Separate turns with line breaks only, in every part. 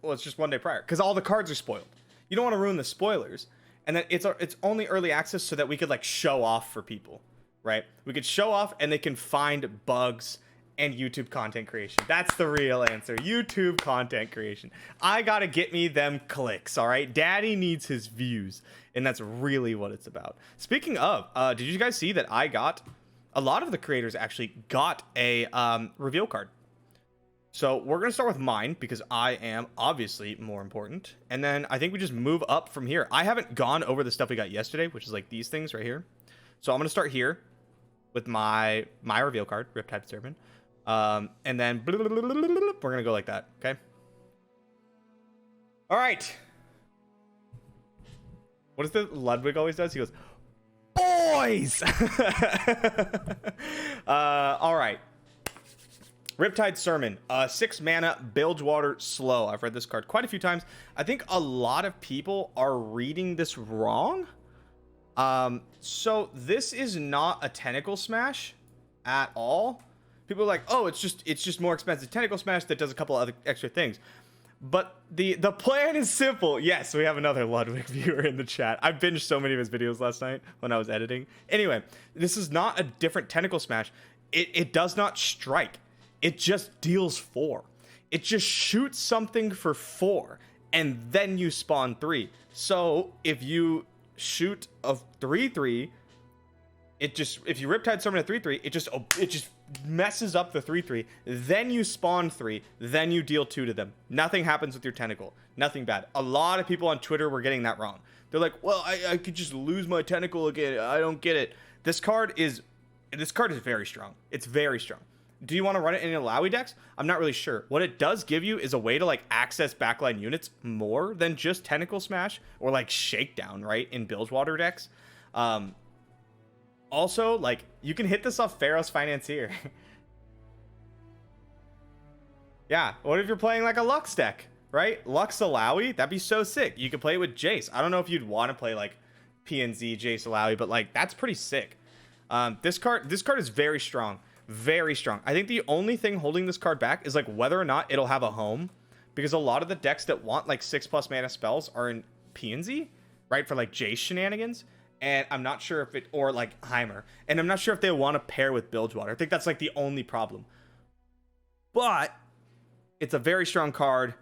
well, it's just one day prior because all the cards are spoiled. You don't want to ruin the spoilers. And then it's only early access so that we could like show off for people, right? We could show off and they can find bugs and YouTube content creation. That's the real answer. YouTube content creation. I gotta get me them clicks, all right? Daddy needs his views, and that's really what it's about. Speaking of, did you guys see that I got, a lot of the creators actually got a reveal card. So we're gonna start with mine because I am obviously more important. And then I think we just move up from here. I haven't gone over the stuff we got yesterday, which is like these things right here. So I'm gonna start here with my reveal card, Riptide Servant. And then we're gonna go like that, okay? All right. What is the Ludwig always does? He goes, boys! All right. Riptide Sermon, 6 mana, Bilgewater, slow. I've read this card quite a few times. I think a lot of people are reading this wrong. So this is not a Tentacle Smash at all. People are like, oh, it's just more expensive Tentacle Smash that does a couple other extra things. But the plan is simple. Yes, we have another Ludwig viewer in the chat. I binged so many of his videos last night when I was editing. Anyway, this is not a different Tentacle Smash. It does not strike. It just deals 4. It just shoots something for 4, and then you spawn 3. So if you shoot a 3/3, if you Riptide Summon a 3/3, it just messes up the 3/3. Then you spawn 3. Then you deal 2 to them. Nothing happens with your tentacle. Nothing bad. A lot of people on Twitter were getting that wrong. They're like, well, I could just lose my tentacle again. I don't get it. This card is very strong. It's very strong. Do you want to run it in Alawi decks? I'm not really sure. What it does give you is a way to like access backline units more than just Tentacle Smash or like Shakedown, right? In Bilgewater decks. Also, like, you can hit this off Pharaoh's Financier. Yeah, what if you're playing like a Lux deck, right? Lux Alawi, that'd be so sick. You could play it with Jace. I don't know if you'd want to play like PNZ Jace Alawi, but like that's pretty sick. This card is very strong. Very strong. I think the only thing holding this card back is like whether or not it'll have a home, because a lot of the decks that want like 6+ mana spells are in PNZ, right? For like Jace shenanigans. And I'm not sure if it, or like Heimer, and I'm not sure if they want to pair with Bilgewater. I think that's like the only problem. But it's a very strong card.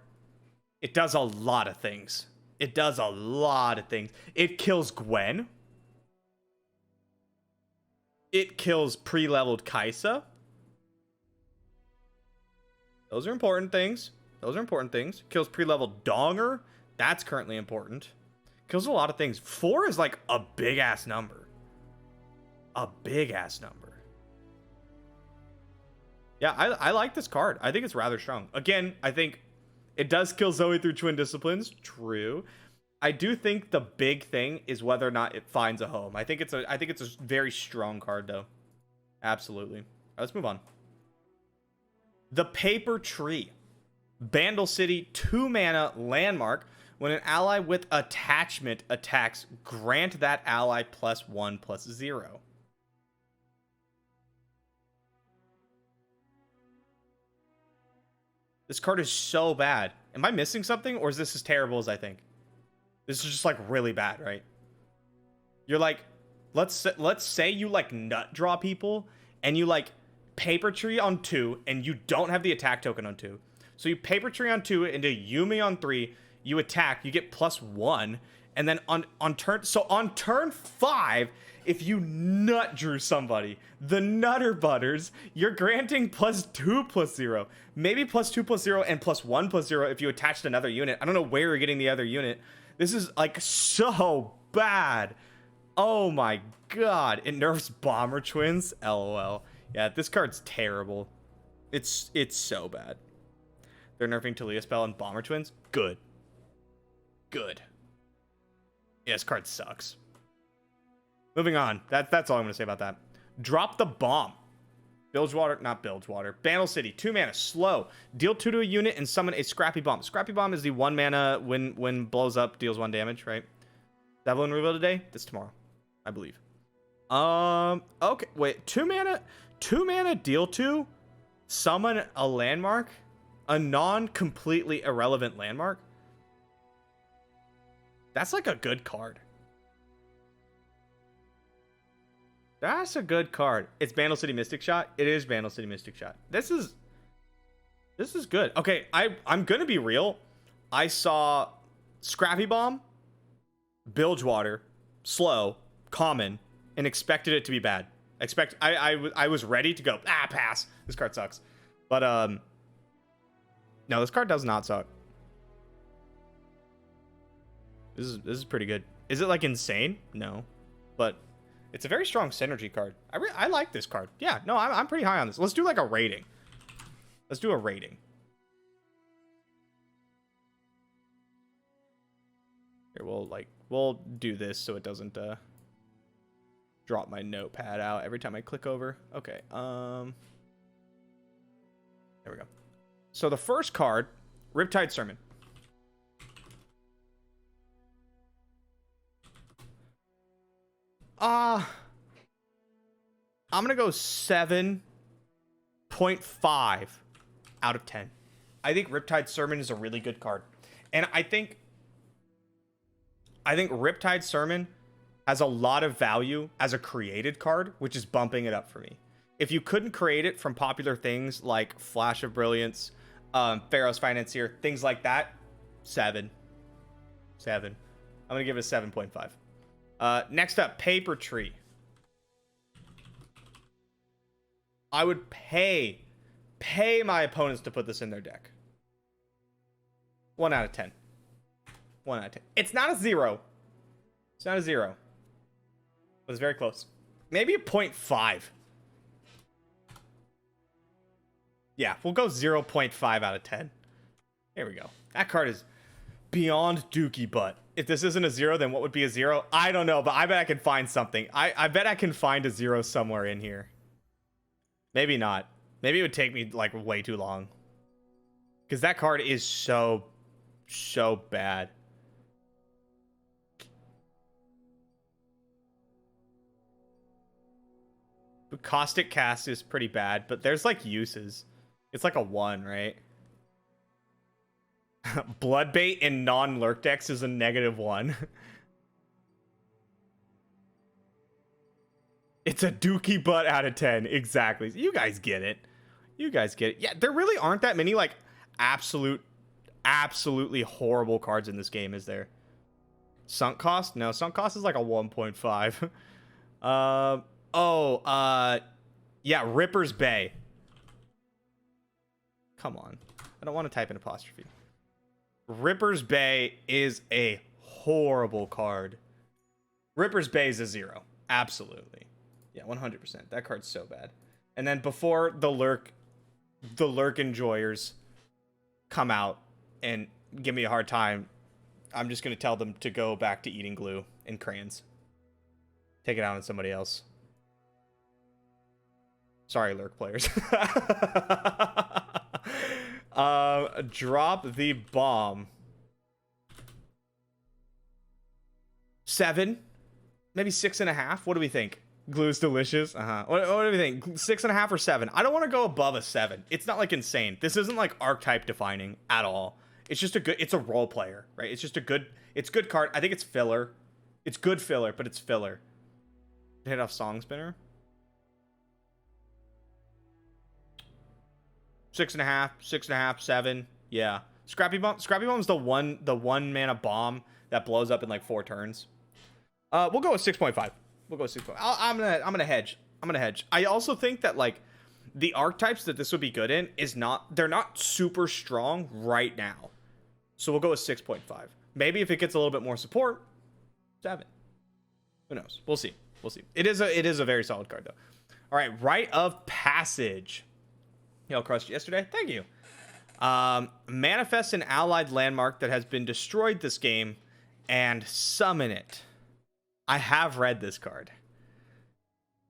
It does a lot of things. It does a lot of things. It kills Gwen. It kills pre-leveled Kaisa. Those are important things. Kills pre-leveled Donger. That's currently important. Kills a lot of things. 4 is like a big-ass number. Yeah, I like this card. I think it's rather strong. Again, I think it does kill Zoe through Twin Disciplines. True. I do think the big thing is whether or not it finds a home. I think it's a very strong card though. Absolutely. All right, let's move on. The Paper Tree. Bandle City, 2 mana landmark. When an ally with attachment attacks, grant that ally +1/+0. This card is so bad. Am I missing something, or is this as terrible as I think? This is just like really bad, right? You're like, let's say you like nut draw people and you like Paper Tree on 2 and you don't have the attack token on 2. So you Paper Tree on 2 into Yumi on 3, you attack, you get +1, and then on turn 5, if you nut drew somebody, the Nutter Butters, you're granting +2/+0. Maybe +2/+0 and +1/+0 if you attached another unit. I don't know where you're getting the other unit. This is like so bad. Oh my god. It nerfs Bomber Twins. LOL. Yeah, this card's terrible. It's so bad. They're nerfing Talia Spell and Bomber Twins. Good. Yeah, this card sucks. Moving on. That's all I'm going to say about that. Drop the Bomb. Not Bilgewater. Bandle City, 2 mana, slow. Deal 2 to a unit and summon a Scrappy Bomb. Scrappy Bomb is the 1 mana when blows up, deals 1 damage, right? Devlin reveal today? This tomorrow, I believe. Okay, wait. 2 mana, deal 2, summon a landmark. A non-completely irrelevant landmark? That's like a good card. That's a good card. It's Vandal City Mystic Shot. It is Vandal City Mystic Shot. This is good. Okay, I'm gonna be real. I saw Scrappy Bomb, Bilgewater, Slow, Common, and expected it to be bad. I was ready to go, pass. This card sucks. But no, this card does not suck. This is pretty good. Is it like insane? No. But it's a very strong synergy card. I like this card. Yeah, no, I'm pretty high on this. Let's do like a rating. Let's do a rating. Here, we'll do this so it doesn't drop my notepad out every time I click over. Okay, there we go. So the first card, Riptide Sermon. I'm gonna go 7.5 out of 10. I think Riptide Sermon is a really good card. And I think Riptide Sermon has a lot of value as a created card, which is bumping it up for me. If you couldn't create it from popular things like Flash of Brilliance, Pharaoh's Financier, things like that, 7. I'm gonna give it a 7.5. Next up, Paper Tree. I would pay my opponents to put this in their deck. 1 out of 10. 1 out of 10. It's not a 0. It's not a 0. But it's very close. Maybe a 0.5. Yeah, we'll go 0.5 out of 10. There we go. That card is beyond dookie butt. If this isn't a 0, then what would be a 0? I don't know, but I bet I can find something. I bet I can find a 0 somewhere in here. Maybe not. Maybe it would take me like way too long. Because that card is so bad. But Caustic Cast is pretty bad, but there's like uses. It's like a 1, right? Bloodbait in non-lurk decks is a -1. It's a dookie butt out of 10. Exactly. You guys get it. You guys get it. Yeah, there really aren't that many like absolutely horrible cards in this game, is there? Sunk Cost? No, Sunk Cost is like a 1.5. Yeah, Ripper's Bay. Come on. I don't want to type an apostrophe. Ripper's Bay is a horrible card. Ripper's Bay is a 0. Absolutely. Yeah, 100%. That card's so bad. And then before the lurk enjoyers come out and give me a hard time, I'm just going to tell them to go back to eating glue and crayons. Take it out on somebody else. Sorry, lurk players. Drop the bomb. 7, maybe 6.5. What do we think? Glue's delicious. What do we think? 6.5 or 7? I don't want to go above a 7. It's not like insane. This isn't like archetype defining at all. It's just it's a role player, right? It's just it's good card. I think it's filler. It's good filler, but it's filler. Hit off Song Spinner. 6.5, 7. Yeah. Scrappy Bomb. Scrappy Bomb's the one mana bomb that blows up in like 4 turns. We'll go with 6.5. We'll go with 6.5. I'm gonna hedge. I also think that like the archetypes that this would be good in they're not super strong right now. So we'll go with 6.5. Maybe if it gets a little bit more support, 7. Who knows? We'll see. It is a very solid card though. All right, Rite of Passage. Y'all crushed yesterday. Thank you. Manifest an allied landmark that has been destroyed this game and summon it. I have read this card.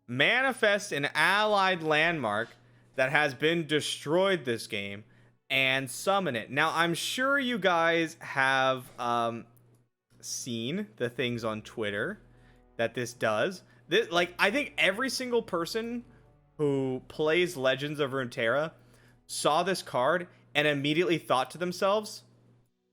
Manifest an allied landmark that has been destroyed this game and summon it. Now, I'm sure you guys have seen the things on Twitter that this does. I think every single person who plays Legends of Runeterra saw this card and immediately thought to themselves,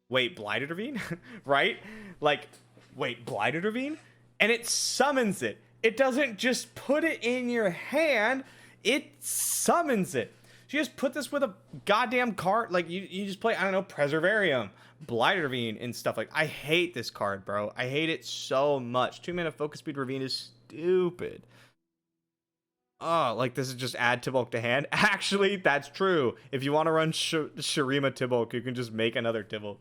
wait, Blighted Ravine? Right? Like, wait, Blighted Ravine? And it summons it. It doesn't just put it in your hand, it summons it. So you just put this with a goddamn card. Like, you just play, I don't know, Preservarium, Blighted Ravine, and stuff. Like, I hate this card, bro. I hate it so much. 2-mana Focus Speed Ravine is stupid. Oh, like, this is just add Tibulk to hand. Actually, that's true. If you want to run Shurima Tibulk, you can just make another Tibulk.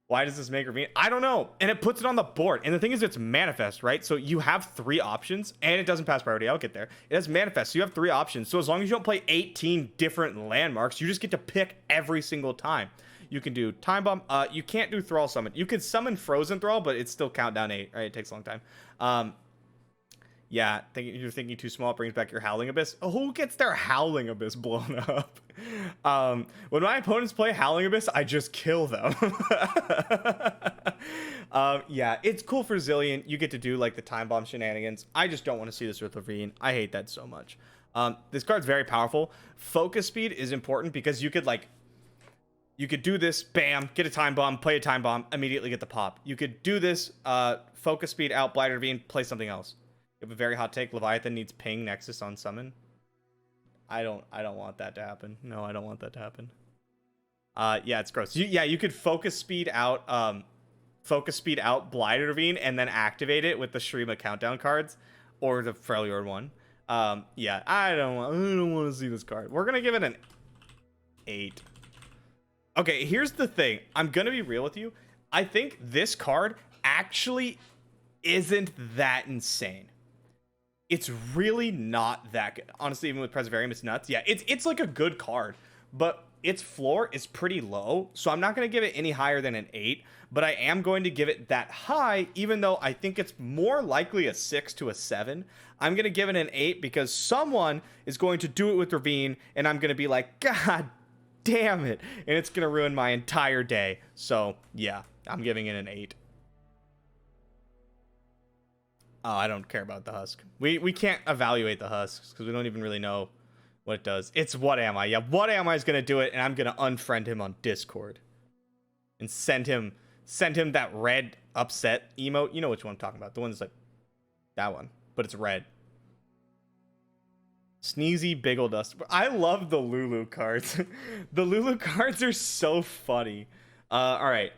Why does this make Ravine? I don't know. And it puts it on the board. And the thing is, it's Manifest, right? So you have 3 options, and it doesn't pass priority. I'll get there. It has Manifest, so you have 3 options. So as long as you don't play 18 different landmarks, you just get to pick every single time. You can do Time Bomb. You can't do Thrall Summon. You can summon Frozen Thrall, but it's still countdown 8, right? It takes a long time. Yeah, you're thinking too small. It brings back your Howling Abyss. Oh, who gets their Howling Abyss blown up? When my opponents play Howling Abyss, I just kill them. Yeah, it's cool for Zillion. You get to do like the Time Bomb shenanigans. I just don't want to see this with Ravine. I hate that so much. This card's very powerful. Focus speed is important because you could do this, bam, get a Time Bomb, play a Time Bomb, immediately get the pop. You could do this, focus speed out, Blighted Ravine, play something else. You have a very hot take. Leviathan needs ping Nexus on summon. I don't want that to happen. No, I don't want that to happen. Yeah, it's gross. You could focus speed out Blighted Ravine and then activate it with the Shurima countdown cards or the Freljord one. Yeah, I don't want to see this card. We're gonna give it an 8. Okay, here's the thing. I'm gonna be real with you. I think this card actually isn't that insane. It's really not that good. Honestly, even with Preservarium, it's nuts. Yeah, it's like a good card, but its floor is pretty low, so I'm not going to give it any higher than an 8, but I am going to give it that high, even though I think it's more likely a 6 to a 7. I'm going to give it an 8 because someone is going to do it with Ravine, and I'm going to be like, God damn it, and it's going to ruin my entire day. So, yeah, I'm giving it an 8. Oh, I don't care about the husk. We can't evaluate the husks because we don't even really know what it does. It's What Am I? Yeah, What Am I is gonna do it, and I'm gonna unfriend him on Discord and send him that red upset emote. You know which one I'm talking about? The one that's like that one, but it's red. Sneezy Biggle Dust. I love the Lulu cards. The Lulu cards are so funny. All right.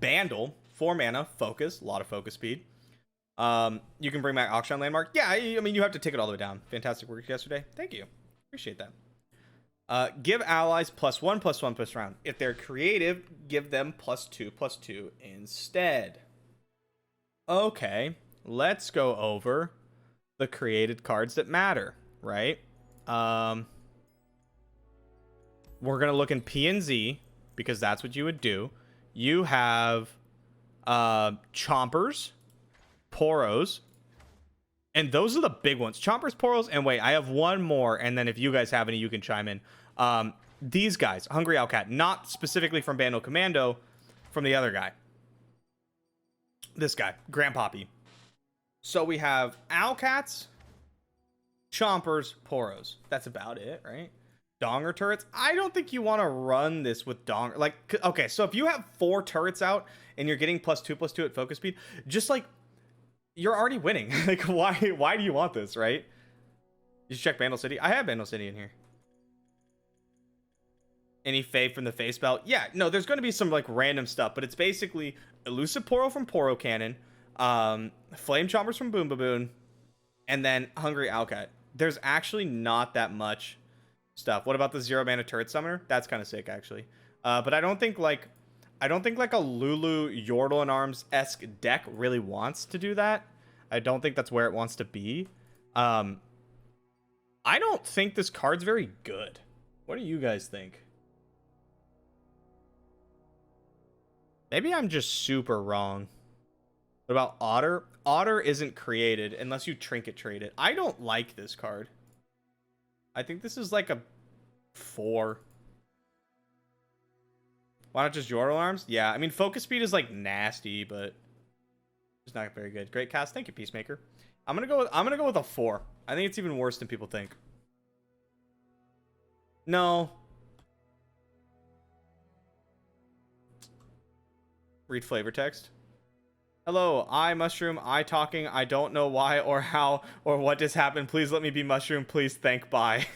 Bandle. 4 mana, focus, a lot of focus speed. You can bring back Auction Landmark. Yeah, I mean, you have to take it all the way down. Fantastic work yesterday. Thank you. Appreciate that. Give allies +1/+1 round. If they're creative, give them +2/+2 instead. Okay, let's go over the created cards that matter, right? We're going to look in P and Z because that's what you would do. You have Chompers, Poros, and those are the big ones. Chompers, Poros, and wait, I have one more, and then if you guys have any, you can chime in. These guys, Hungry Owlcat, not specifically from Bandle Commando, from the other guy. This guy, Grandpappy. So we have Owlcats, Chompers, Poros. That's about it, right? Donger turrets. I don't think you want to run this with Donger. Like, okay, so if you have 4 turrets out and you're getting +2/+2 at focus speed, just like, you're already winning. Like, why do you want this, right? You should check Bandle City. I have Bandle City in here. Any fave from the face belt? Yeah, no, there's going to be some like random stuff, but it's basically Elusive Poro from Poro Cannon, Flame Chompers from Boom Baboon, and then Hungry Owlcat. There's actually not that much stuff. What about the 0 mana turret summoner? That's kind of sick, actually. But I don't think like a Lulu Yordle and Arms-esque deck really wants to do that. I don't think that's where it wants to be. I don't think this card's very good. What do you guys think? Maybe I'm just super wrong. What about Otter? Otter isn't created unless you trinket trade it. I don't like this card. I think this is like a 4. Why not just Yordle Arms? Yeah, I mean, focus speed is like nasty, but it's not very good. Great cast. Thank you, Peacemaker. I'm gonna go with a 4. I think it's even worse than people think. No. Read flavor text. Hello, I mushroom, I talking, I don't know why or how or what just happened. Please let me be mushroom, please thank bye.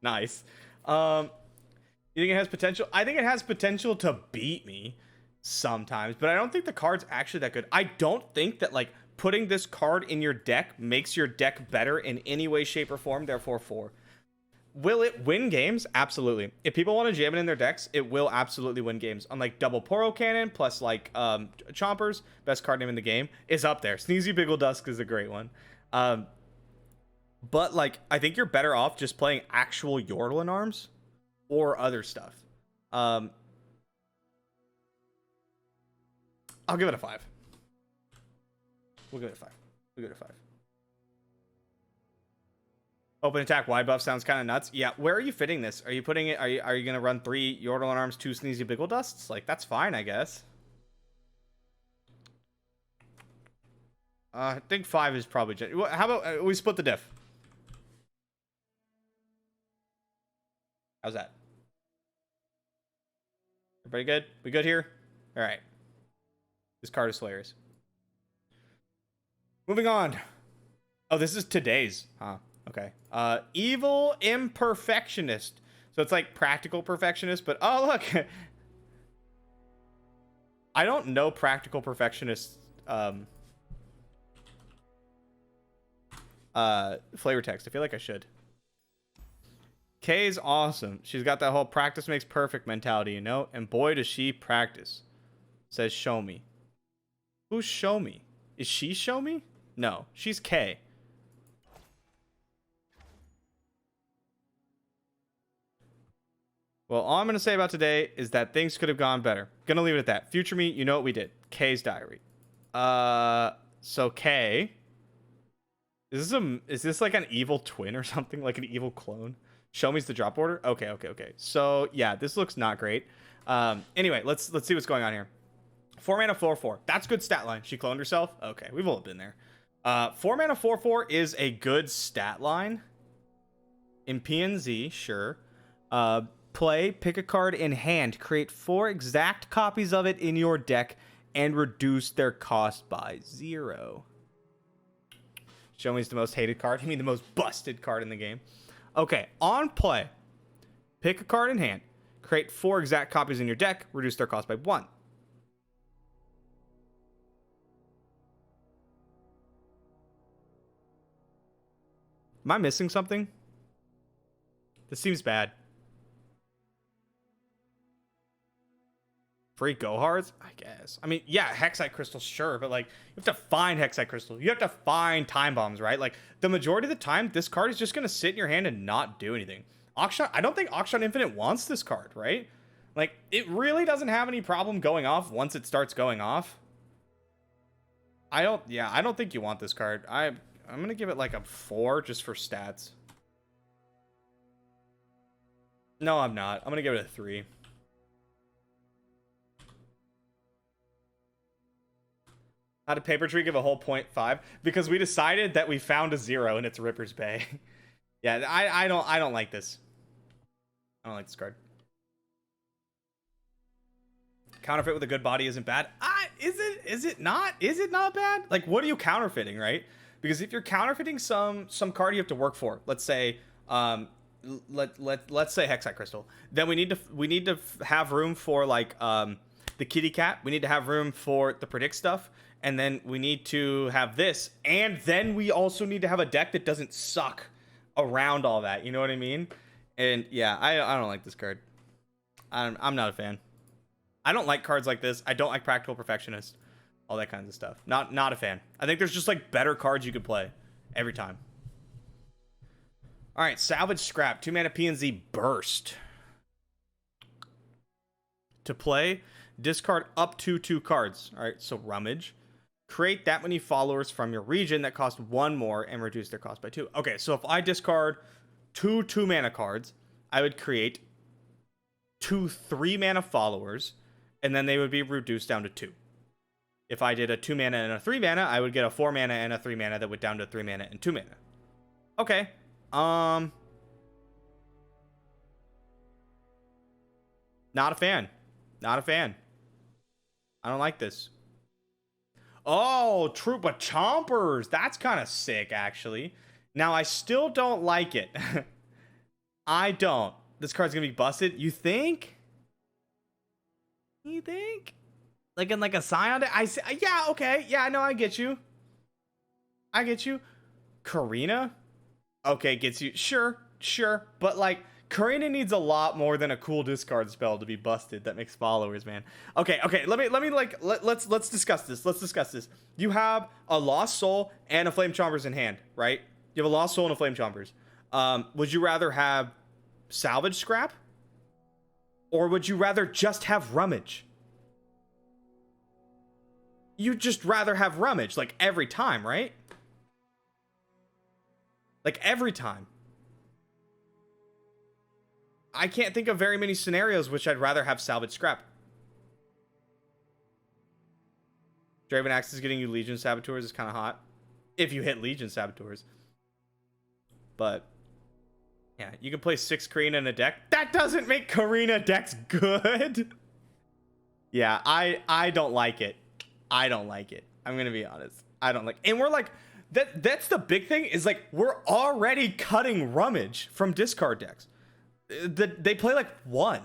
Nice. You think it has potential? I think it has potential to beat me sometimes, but I don't think the card's actually that good. I don't think that like putting this card in your deck makes your deck better in any way, shape, or form, therefore 4. Will it win games? Absolutely. If people want to jam it in their decks, it will absolutely win games. Unlike double Poro Cannon plus like Chompers, best card name in the game, is up there. Sneezy Biggle Dusk is a great one. But like I think you're better off just playing actual Yordlin arms or other stuff. I'll give it a 5. We'll give it a 5. We'll give it a 5. Open attack wide buff sounds kind of nuts. Yeah, where are you fitting this? Are you putting it? Are you gonna run 3 Yordle arms, 2 Sneezy Biggle Dusts? Like that's fine, I guess. I think 5 is probably. How about we split the diff? How's that? Everybody good? We good here? All right. This card is hilarious. Moving on. Oh, this is today's, huh? Okay. Evil imperfectionist. So it's like practical perfectionist, but oh look. I don't know practical perfectionist flavor text. I feel like I should. Kay's awesome. She's got that whole practice makes perfect mentality, you know? And boy does she practice. Says show me. Who's show me? Is she show me? No, she's Kay. Well, all I'm going to say about today is that things could have gone better. Gonna leave it at that. Future me, you know what we did. Kay's diary. So Kay. Is this like an evil twin or something? Like an evil clone? Show me's the drop order? Okay. So, yeah, this looks not great. Anyway, let's see what's going on here. 4 mana 4/4. That's good stat line. She cloned herself? Okay, we've all been there. 4 mana 4/4 is a good stat line. In PNZ, sure. Play, pick a card in hand, create 4 exact copies of it in your deck, and reduce their cost by 0. Show me's the most hated card. You mean the most busted card in the game? Okay, on play, pick a card in hand, create 4 exact copies in your deck, reduce their cost by 1. Am I missing something? This seems bad. Free Gohards? I guess. I mean, yeah, Hexite Crystal, sure, but like, you have to find Hexite Crystal. You have to find Time Bombs, right? Like, the majority of the time, this card is just going to sit in your hand and not do anything. Aukshot, I don't think Aukshot Infinite wants this card, right? Like, it really doesn't have any problem going off once it starts going off. I don't think you want this card. I'm going to give it like a 4 just for stats. No, I'm not. I'm going to give it a 3. How did Paper Tree give a whole 0.5? Because we decided that we found a 0 and it's Ripper's Bay. Yeah, I don't like this. I don't like this card. Counterfeit with a good body isn't bad. Is it not bad? Like, what are you counterfeiting, right? Because if you're counterfeiting some card you have to work for, let's say let's say Hexite Crystal, then we need to have room for like the kitty cat. We need to have room for the predict stuff. And then we need to have this. And then we also need to have a deck that doesn't suck around all that. You know what I mean? And yeah, I don't like this card. I'm not a fan. I don't like cards like this. I don't like Practical Perfectionist. All that kinds of stuff. Not a fan. I think there's just like better cards you could play every time. All right, Salvage Scrap. 2 mana PNZ Burst. To play, discard up to 2 cards. All right, so Rummage. Create that many followers from your region that cost 1 more and reduce their cost by 2. Okay, so if I discard 2 2-mana cards, I would create 2 3-mana followers, and then they would be reduced down to 2. If I did a 2-mana and a 3-mana, I would get a 4-mana and a 3-mana that went down to 3 mana and 2 mana. Okay. Not a fan. Not a fan. I don't like this. Oh, Troop of Chompers. That's kind of sick, actually. Now, I still don't like it. I don't. This card's going to be busted. You think? You think? Like in like a Scion deck? Yeah, okay. Yeah, no, I get you. I get you. Karina? Okay, gets you. Sure. But like, Karina needs a lot more than a cool discard spell to be busted that makes followers, man. Okay. Let's discuss this. Let's discuss this. You have a Lost Soul and a Flame Chompers in hand, right? You have a Lost Soul and a Flame Chompers. Would you rather have Salvage Scrap? Or would you rather just have Rummage? You'd just rather have Rummage, like every time, right? Like every time. I can't think of very many scenarios which I'd rather have Salvage Scrap. Draven Axe is getting you Legion Saboteurs is kind of hot. If you hit Legion Saboteurs. But, yeah, you can play 6 Karina in a deck. That doesn't make Karina decks good. Yeah, I don't like it. I don't like it. I'm going to be honest. I don't like it. And we're like, that's the big thing is like, we're already cutting Rummage from discard decks. They play like 1,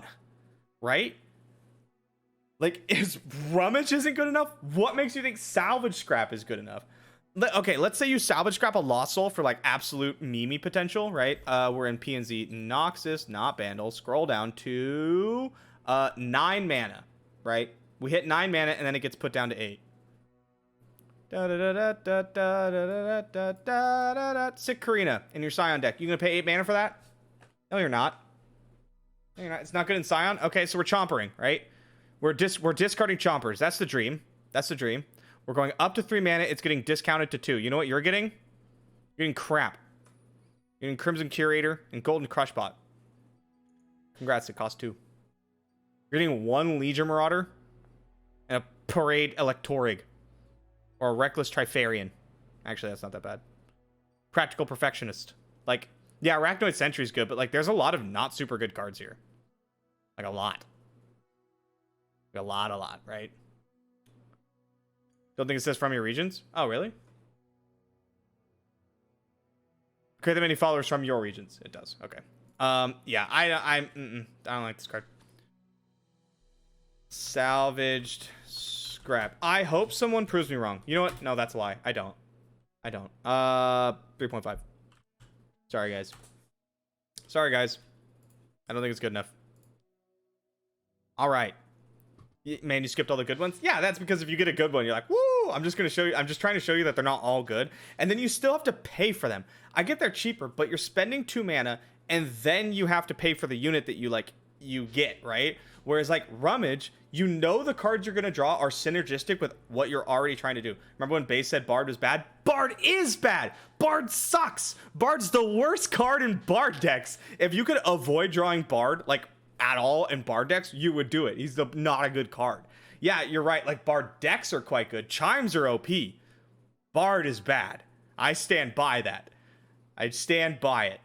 right? Like, is Rummage isn't good enough? What makes you think Salvage Scrap is good enough? Okay, let's say you Salvage Scrap a Lost Soul for like absolute Mimi potential, right? We're in PNZ Noxus, not Bandle. Scroll down to 9 mana, right? We hit 9 mana and then it gets put down to 8. Sick Karina in your Scion deck. You gonna pay 8 mana for that? No, you're not. No, you're not. It's not good in Scion. Okay, so we're chompering, right? We're discarding Chompers. That's the dream. That's the dream. We're going up to 3 mana. It's getting discounted to 2. You know what you're getting? You're getting crap. You're getting Crimson Curator and Golden Crushbot. Congrats, it costs 2. You're getting 1 Legion Marauder and a Parade Electorig. Or a Reckless Trifarian. Actually, that's not that bad. Practical Perfectionist. Like, yeah, Arachnoid Sentry is good, but like, there's a lot of not super good cards here. Like, a lot. Like, a lot, right? Don't think it says from your regions? Oh, really? Create that many followers from your regions. It does. Okay. Yeah, I don't like this card. Salvaged Scrap. I hope someone proves me wrong. You know what? No, that's a lie. I don't. 3.5. Sorry, guys. I don't think it's good enough. All right. Man, you skipped all the good ones? Yeah, that's because if you get a good one, you're like, woo, I'm just trying to show you that they're not all good. And then you still have to pay for them. I get they're cheaper, but you're spending 2 mana, and then you have to pay for the unit that you get, right? Whereas like Rummage, you know the cards you're going to draw are synergistic with what you're already trying to do. Remember when Base said Bard was bad? Bard is bad. Bard sucks. Bard's the worst card in Bard decks. If you could avoid drawing Bard, like, at all in Bard decks, you would do it. He's not a good card. Yeah, you're right. Like, Bard decks are quite good. Chimes are OP. Bard is bad. I stand by that. I stand by it.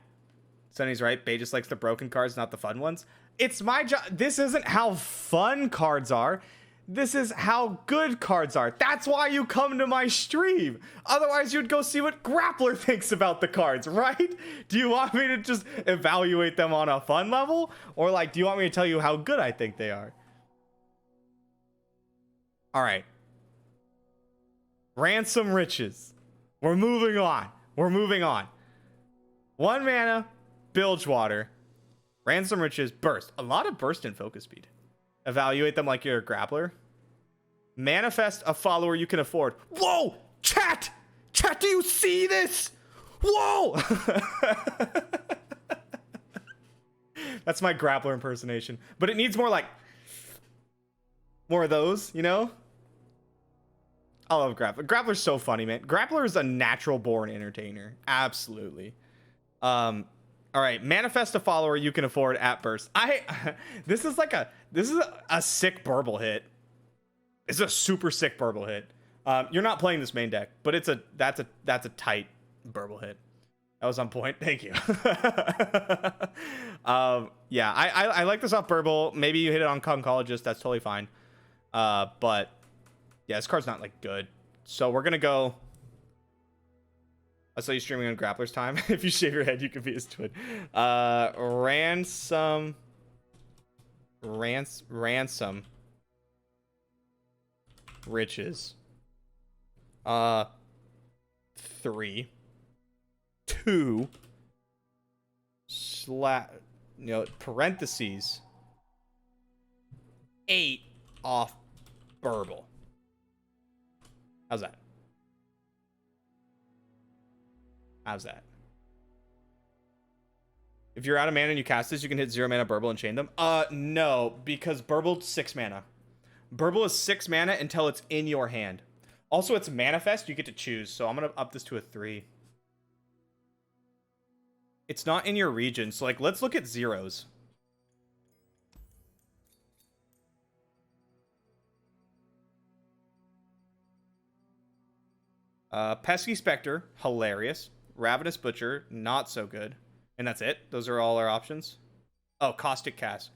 Sonny's right. Bae just likes the broken cards, not the fun ones. It's my job. This isn't how fun cards are. This is how good cards are. That's why you come to my stream. Otherwise, you'd go see what Grappler thinks about the cards, right? Do you want me to just evaluate them on a fun level? Or, like, do you want me to tell you how good I think they are? All right. Ransom Riches. We're moving on. 1 mana, Bilgewater. Ransom Riches, Burst. A lot of Burst and Focus Speed. Evaluate them like you're a grappler. Manifest a follower you can afford. Whoa! Chat! Chat, do you see this? Whoa! That's my grappler impersonation. But it needs more like... more of those, you know? I love Grappler. Grappler's so funny, man. Grappler is a natural born entertainer. Absolutely. All right, manifest a follower you can afford at burst. This is a sick burble hit. It's a super sick burble hit. You're not playing this main deck, but that's a tight burble hit. That was on point. Thank you. Yeah, I like this off Burble. Maybe you hit it on Concologist. That's totally fine. But yeah, this card's not like good. So we're gonna go. I saw you streaming on Grappler's time. If you shave your head, you can be his twin. Ransom. Riches. 3. 2. Parentheses. 8 off Burble. How's that? How's that? If you're out of mana and you cast this, you can hit 0 mana Burble and chain them. No, because Burble's 6 mana. Burble is 6 mana until it's in your hand. Also, it's manifest. You get to choose. So I'm gonna up this to a 3. It's not in your region. So like, let's look at zeros. Pesky Spectre, hilarious. Ravenous Butcher, not so good. And that's it. Those are all our options. Oh, Caustic Cast.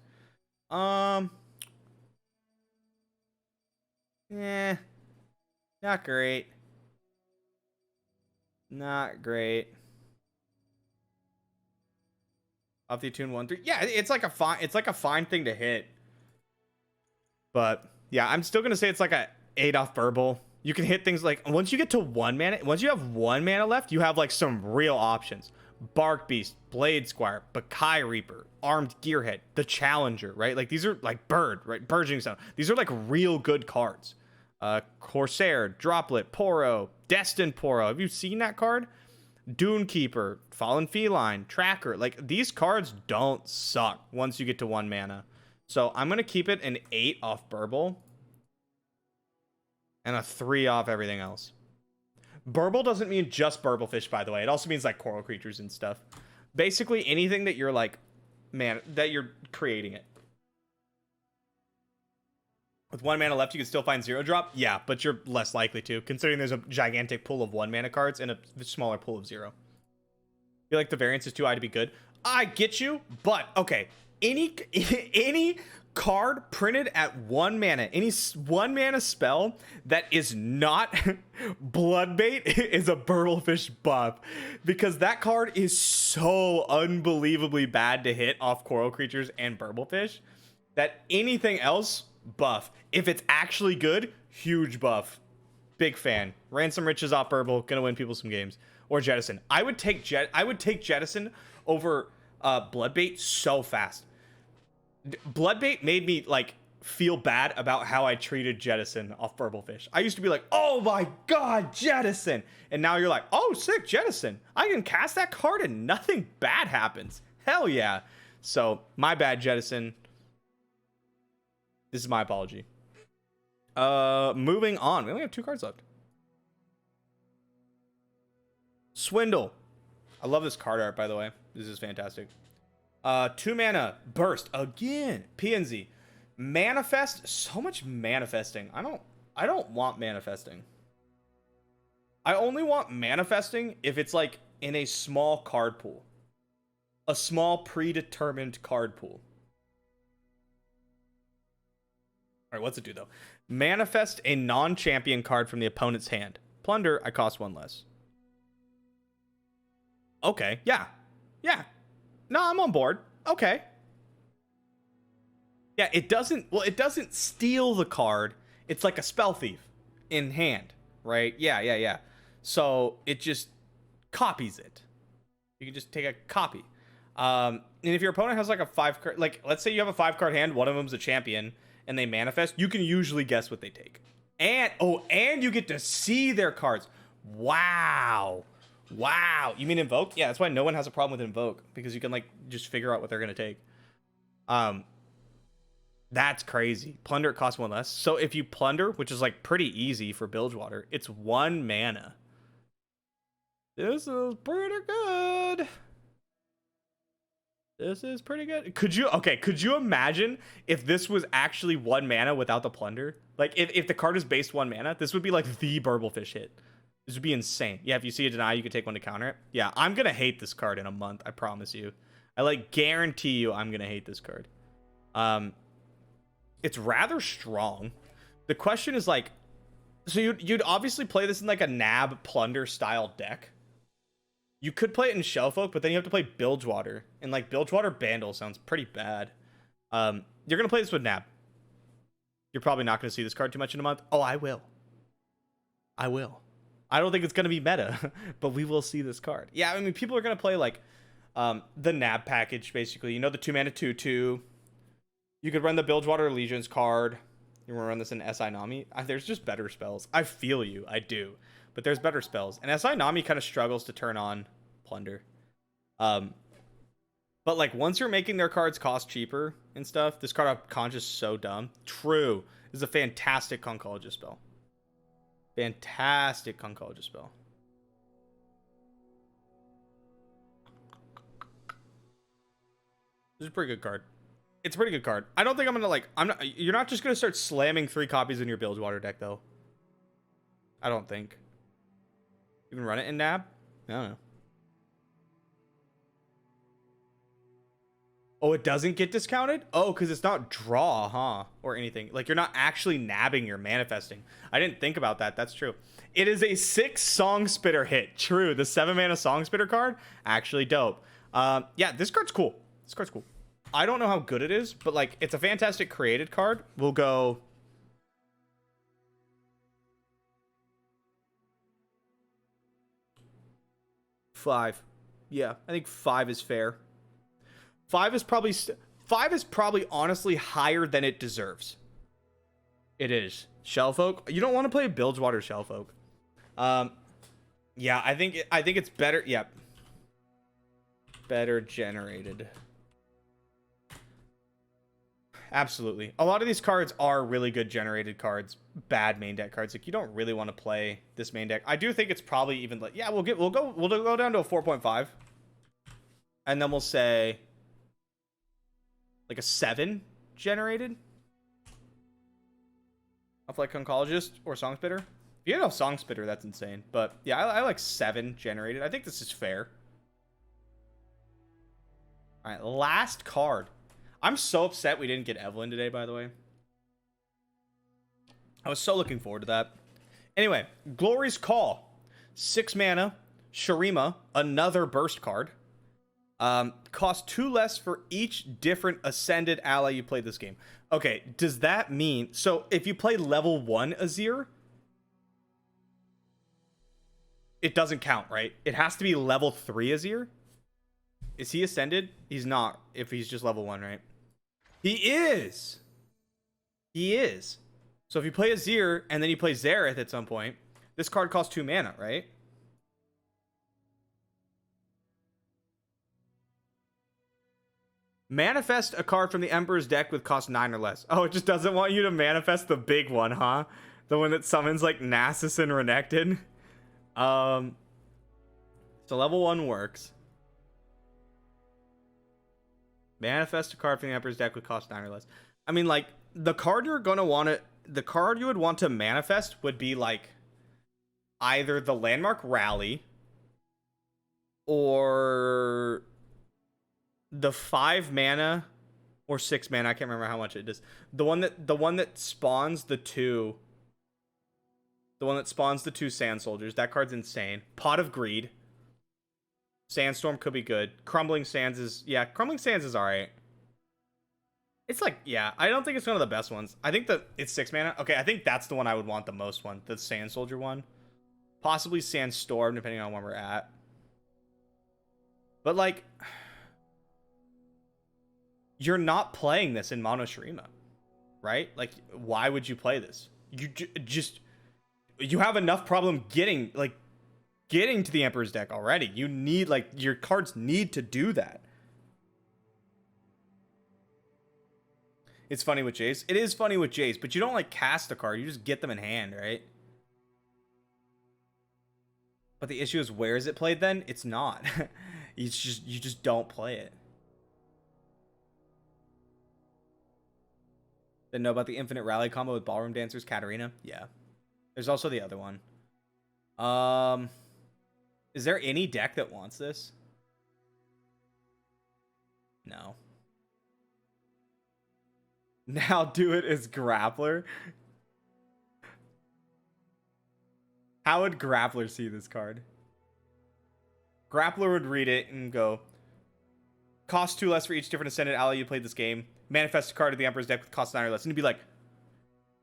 Not great. Not great. Off the attune 1-3. Yeah, it's like a fine thing to hit. But yeah, I'm still gonna say it's like a 8 off Burble. You can hit things like, once you get to 1 mana, once you have 1 mana left, you have like some real options. Bark Beast, Blade Squire, Bakai Reaper, Armed Gearhead, the Challenger, right? Like these are like Bird, right? Burgeoning Sound. These are like real good cards. Corsair, Droplet, Poro, Destined Poro. Have you seen that card? Dune Keeper, Fallen Feline, Tracker. Like these cards don't suck once you get to 1 mana. So I'm going to keep it an 8 off Burble. And a 3 off everything else. Burble doesn't mean just Burblefish, by the way. It also means like coral creatures and stuff. Basically anything that you're like, man, that you're creating it. With 1 mana left, you can still find 0 drop. Yeah, but you're less likely to, considering there's a gigantic pool of 1 mana cards and a smaller pool of 0. I feel like the variance is too high to be good. I get you, but okay. Any card printed at 1 mana, any 1 mana spell that is not Bloodbait is a Burblefish buff, because that card is so unbelievably bad to hit off coral creatures and Burblefish that anything else buff. If it's actually good, huge buff. Big fan. Ransom Riches off Burble, gonna win people some games. Or Jettison. I would take Jettison over Bloodbait so fast. Bloodbait made me like feel bad about how I treated Jettison off Burblefish. I used to be like, oh my god, Jettison, and now you're like, oh sick, Jettison. I can cast that card and nothing bad happens. Hell yeah. So my bad, Jettison. This is my apology. Moving on. We only have 2 cards left. Swindle. I love this card art, by the way. This is fantastic. 2 mana burst again. PNZ. Manifest. So much manifesting. I don't want manifesting. I only want manifesting if it's like in a small card pool. A small predetermined card pool. All right, what's it do though? Manifest a non-champion card from the opponent's hand. Plunder, I cost 1 less. Okay, yeah. Yeah. No, I'm on board. Okay. Yeah, it doesn't steal the card. It's like a spell thief in hand, right? Yeah. So it just copies it. You can just take a copy. And if your opponent has like a 5 card, like let's say you have a 5 card hand, one of them's a champion, and they manifest, you can usually guess what they take. And you get to see their cards. Wow. You mean Invoke? Yeah, that's why no one has a problem with Invoke, because you can like just figure out what they're gonna take. That's crazy. Plunder, it costs 1 less. So if you plunder, which is like pretty easy for Bilgewater, it's 1 mana. This is pretty good. This is pretty good. Could you imagine if this was actually 1 mana without the plunder? Like if the card is based 1 mana, this would be like the Burblefish hit. This would be insane. Yeah, if you see a deny, you could take one to counter it. Yeah, I'm gonna hate this card in a month. I promise you. I like guarantee you, I'm gonna hate this card. It's rather strong. The question is like, so you'd obviously play this in like a nab plunder style deck. You could play it in Shellfolk, but then you have to play Bilgewater, and like Bilgewater Bandle sounds pretty bad. You're gonna play this with nab. You're probably not gonna see this card too much in a month. Oh, I will. I will. I don't think it's going to be meta, but we will see this card. Yeah, I mean, people are going to play, like, the nab package, basically. You know, the 2-mana 2/2. You could run the Bilgewater Legions card. You want to run this in SI Nami? There's just better spells. I feel you. I do. But there's better spells. And SI Nami kind of struggles to turn on Plunder. But, like, once you're making their cards cost cheaper and stuff, this card of Conch is so dumb. True. This is a fantastic Concologist spell. Fantastic Concologist spell. This is a pretty good card. It's a pretty good card. I don't think I'm gonna like. You're not just gonna start slamming 3 copies in your Bilgewater deck though. I don't think. You can run it in nab. I don't know. Oh, it doesn't get discounted? Oh, because it's not draw, huh? Or anything. Like, you're not actually nabbing, you're manifesting. I didn't think about that. That's true. It is a 6 Song Spitter hit. True. The 7-mana Song Spitter card, actually dope. Yeah, this card's cool. This card's cool. I don't know how good it is, but, like, it's a fantastic created card. We'll go... Five. Yeah, I think 5 is fair. 5 is probably honestly higher than it deserves. It is. Shellfolk. You don't want to play Bilgewater Shellfolk. Yeah, I think it's better. Yeah. Better generated. Absolutely. A lot of these cards are really good generated cards, bad main deck cards. Like, you don't really want to play this main deck. I do think it's probably even like, yeah, we'll go down to a 4.5. And then we'll say like a 7 generated of like Concologist or Song Spitter. If you have Song Spitter, that's insane. But yeah, I like 7 generated. I think this is fair. All right, last card. I'm so upset we didn't get Evelyn today, by the way. I was so looking forward to that. Anyway, Glory's Call. 6 mana, Shurima, another burst card. Cost 2 less for each different Ascended ally you play this game. Okay, does that mean... So, if you play level 1 Azir, it doesn't count, right? It has to be level 3 Azir? Is he Ascended? He's not, if he's just level 1, right? He is! He is. So, if you play Azir, and then you play Xerath at some point, this card costs 2 mana, right? Manifest a card from the Emperor's deck with cost 9 or less. Oh, it just doesn't want you to manifest the big one, huh? The one that summons like Nasus and Renekton. So level 1 works. Manifest a card from the Emperor's deck with cost 9 or less. I mean, like, the card you're gonna want to... The card you would want to manifest would be like either the Landmark Rally or the 5 mana or 6 mana. I can't remember how much it is. The one that spawns the 2. The one that spawns the 2 Sand Soldiers. That card's insane. Pot of Greed. Sandstorm could be good. Crumbling Sands is... Yeah, Crumbling Sands is alright. It's like... Yeah, I don't think it's one of the best ones. I think that it's 6 mana. Okay, I think that's the one I would want the most one. The Sand Soldier one. Possibly Sandstorm, depending on where we're at. But, like... You're not playing this in Mono Shurima, right? Like, why would you play this? You just... You have enough problem getting to the Emperor's deck already. You need, like, your cards need to do that. It's funny with Jace. It is funny with Jace, but you don't, like, cast a card. You just get them in hand, right? But the issue is, where is it played then? It's not. You just don't play it. Then know about the Infinite Rally combo with Ballroom Dancers, Katarina? Yeah. There's also the other one. Is there any deck that wants this? No. Now do it as Grappler. How would Grappler see this card? Grappler would read it and go, cost 2 less for each different Ascendant ally you played this game. Manifest a card of the Emperor's deck with cost 9 or less. And he'd be like,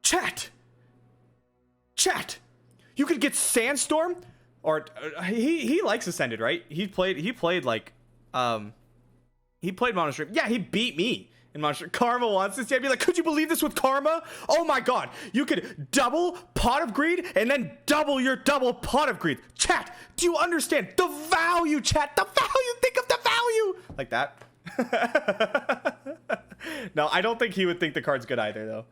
Chat! You could get Sandstorm? Or he likes Ascended, right? He played like he played Mono Strip. Yeah, he beat me in Mono Strip. Karma wants this. I'd be like, could you believe this with Karma? Oh my god. You could double Pot of Greed and then double your double Pot of Greed. Chat, do you understand the value, chat? The value, think of the value. Like that. No, I don't think he would think the card's good either, though.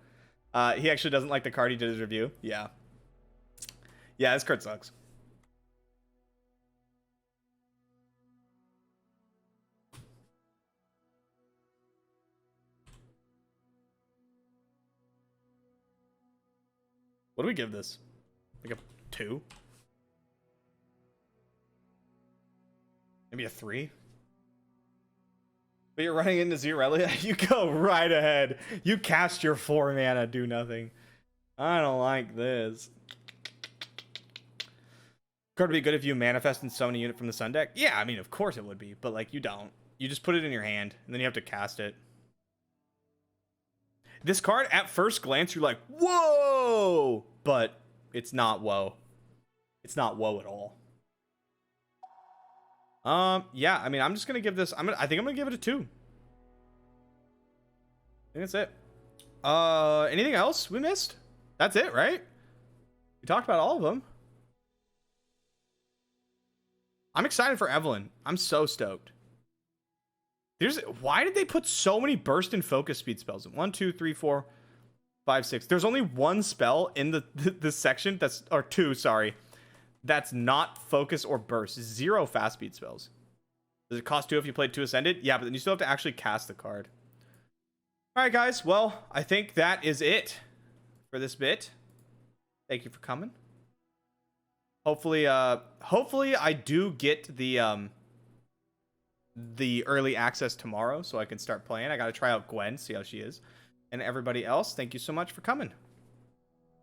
He actually doesn't like the card. He did his review. Yeah. Yeah, this card sucks. What do we give this? Like a 2? Maybe a 3? But you're running into Zeralia? You go right ahead. You cast your 4 mana, do nothing. I don't like this. Card would be good if you manifest and summon a unit from the Sun deck. Yeah, I mean, of course it would be. But, like, you don't. You just put it in your hand, and then you have to cast it. This card, at first glance, you're like, whoa! But it's not whoa. It's not whoa at all. Yeah, I mean, I'm just gonna give this. I think I'm gonna give it a 2. I think that's it. Anything else we missed? That's it, right? We talked about all of them. I'm excited for Evelyn. I'm so stoked. Why did they put so many burst and focus speed spells in? 1, 2, 3, 4, 5, 6. There's only one spell in the section that's, or 2, sorry, that's not focus or burst. 0 fast speed spells. Does it cost 2 if you played 2 Ascended? Yeah, but then you still have to actually cast the card. All right, guys. Well, I think that is it for this bit. Thank you for coming. Hopefully I do get the early access tomorrow so I can start playing. I got to try out Gwen, see how she is. And everybody else, thank you so much for coming.